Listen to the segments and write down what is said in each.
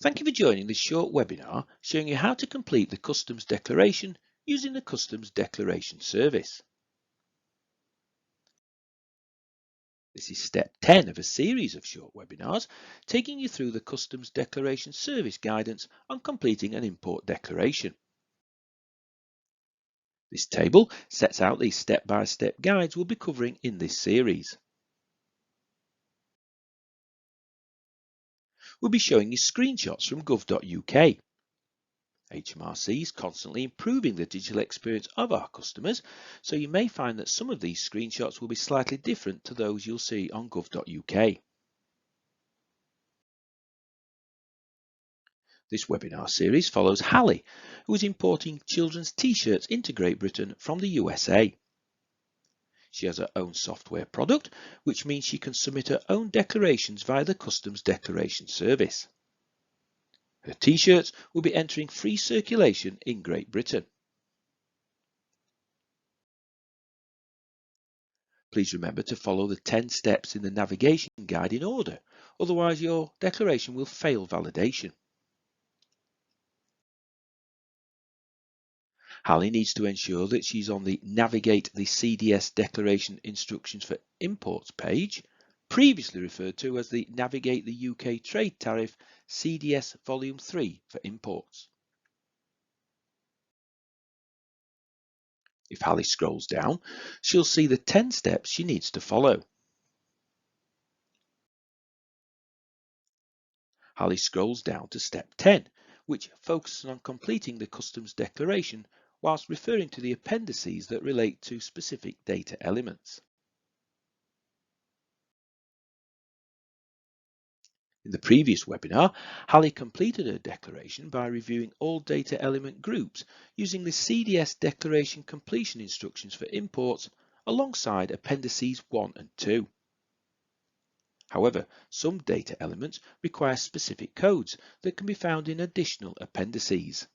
Thank you for joining this short webinar showing you how to complete the Customs Declaration using the Customs Declaration Service. This is step 10 of a series of short webinars taking you through the Customs Declaration Service guidance on completing an import declaration. This table sets out the step-by-step guides we'll be covering in this series. We'll be showing you screenshots from gov.uk. HMRC is constantly improving the digital experience of our customers, so you may find that some of these screenshots will be slightly different to those you'll see on gov.uk. This webinar series follows Hallie, who is importing children's t-shirts into Great Britain from the USA. She has her own software product, which means she can submit her own declarations via the Customs Declaration Service. Her t-shirts will be entering free circulation in Great Britain. Please remember to follow the 10 steps in the navigation guide in order, otherwise your declaration will fail validation. Hallie needs to ensure that she's on the Navigate the CDS Declaration Instructions for Imports page, previously referred to as the Navigate the UK Trade Tariff CDS Volume 3 for imports. If Hallie scrolls down, she'll see the 10 steps she needs to follow. Hallie scrolls down to step 10, which focuses on completing the customs declaration whilst referring to the appendices that relate to specific data elements. In the previous webinar, Hallie completed her declaration by reviewing all data element groups using the CDS Declaration Completion Instructions for Imports alongside Appendices 1 and 2. However, some data elements require specific codes that can be found in additional appendices.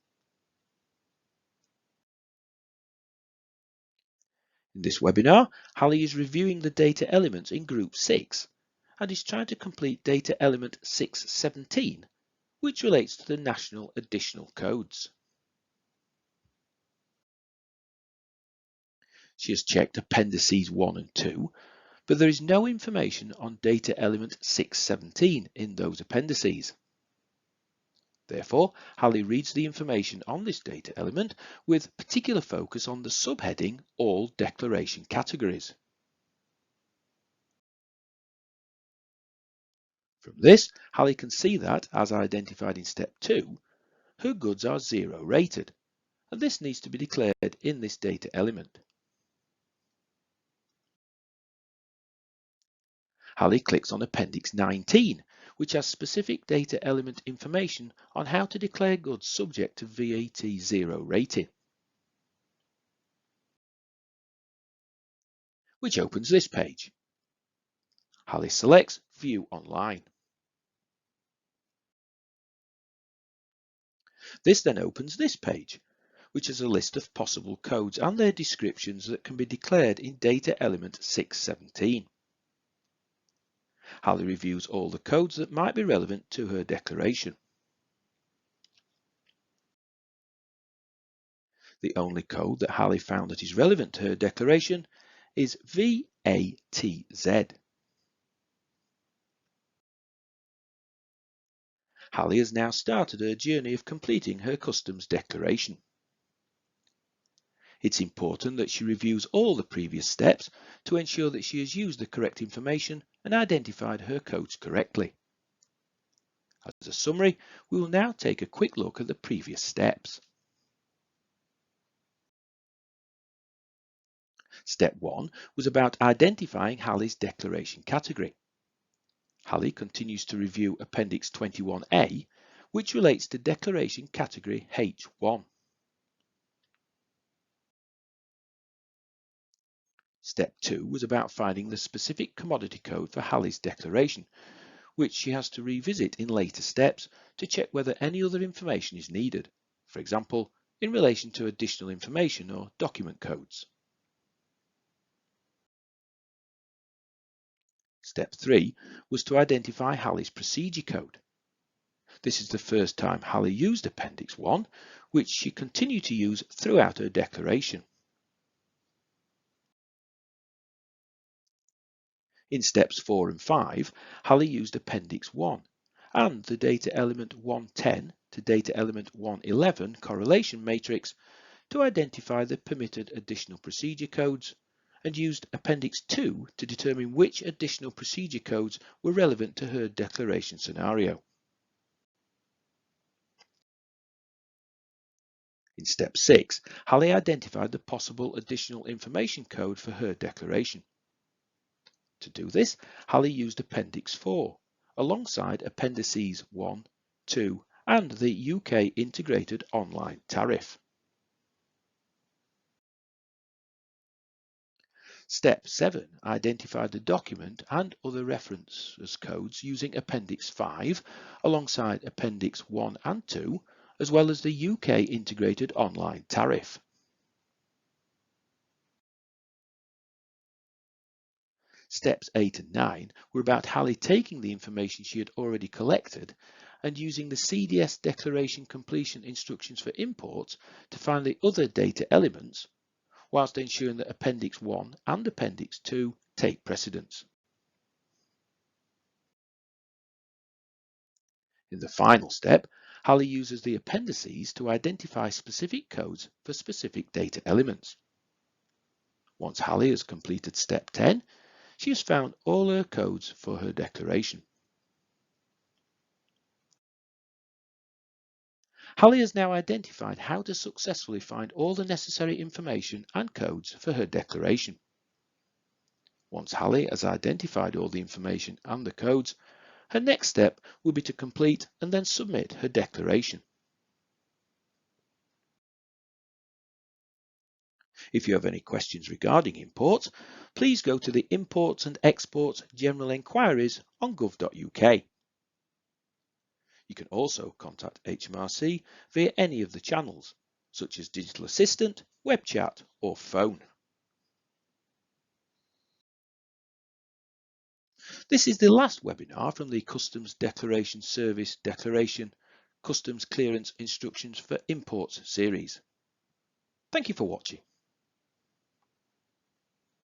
In this webinar, Hallie is reviewing the data elements in Group 6 and is trying to complete data element 617, which relates to the national additional codes. She has checked appendices 1 and 2, but there is no information on data element 617 in those appendices. Therefore, Hallie reads the information on this data element with particular focus on the subheading All Declaration Categories. From this, Hallie can see that, as identified in step 2, her goods are 0 rated, and this needs to be declared in this data element. Hallie clicks on Appendix 19, which has specific data element information on how to declare goods subject to VAT 0 rating, which opens this page. Hallie selects View Online. This then opens this page, which has a list of possible codes and their descriptions that can be declared in data element 617. Hallie reviews all the codes that might be relevant to her declaration. The only code that Hallie found that is relevant to her declaration is VATZ. Hallie has now started her journey of completing her customs declaration. It's important that she reviews all the previous steps to ensure that she has used the correct information and identified her codes correctly. As a summary, we will now take a quick look at the previous steps. Step 1 was about identifying Hallie's declaration category. Hallie continues to review Appendix 21A, which relates to declaration category H1. Step 2 was about finding the specific commodity code for Hallie's declaration, which she has to revisit in later steps to check whether any other information is needed, for example, in relation to additional information or document codes. Step 3 was to identify Hallie's procedure code. This is the first time Hallie used Appendix 1, which she continued to use throughout her declaration. In steps 4 and 5, Hallie used Appendix 1 and the data element 110 to data element 111 correlation matrix to identify the permitted additional procedure codes, and used Appendix 2 to determine which additional procedure codes were relevant to her declaration scenario. In step 6, Hallie identified the possible additional information code for her declaration. To do this, Hallie used Appendix 4 alongside Appendices 1, 2 and the UK Integrated Online Tariff. Step 7 identified the document and other references codes using Appendix 5 alongside Appendix 1 and 2, as well as the UK Integrated Online Tariff. Steps 8 and 9 were about Hallie taking the information she had already collected and using the CDS declaration completion instructions for imports to find the other data elements, whilst ensuring that Appendix 1 and Appendix 2 take precedence. In the final step, Hallie uses the appendices to identify specific codes for specific data elements. Once Hallie has completed step 10, she has found all her codes for her declaration. Hallie has now identified how to successfully find all the necessary information and codes for her declaration. Once Hallie has identified all the information and the codes, her next step will be to complete and then submit her declaration. If you have any questions regarding imports, please go to the Imports and Exports General Enquiries on gov.uk. You can also contact HMRC via any of the channels, such as Digital Assistant, web chat or phone. This is the last webinar from the Customs Declaration Service Declaration Customs Clearance Instructions for Imports series. Thank you for watching.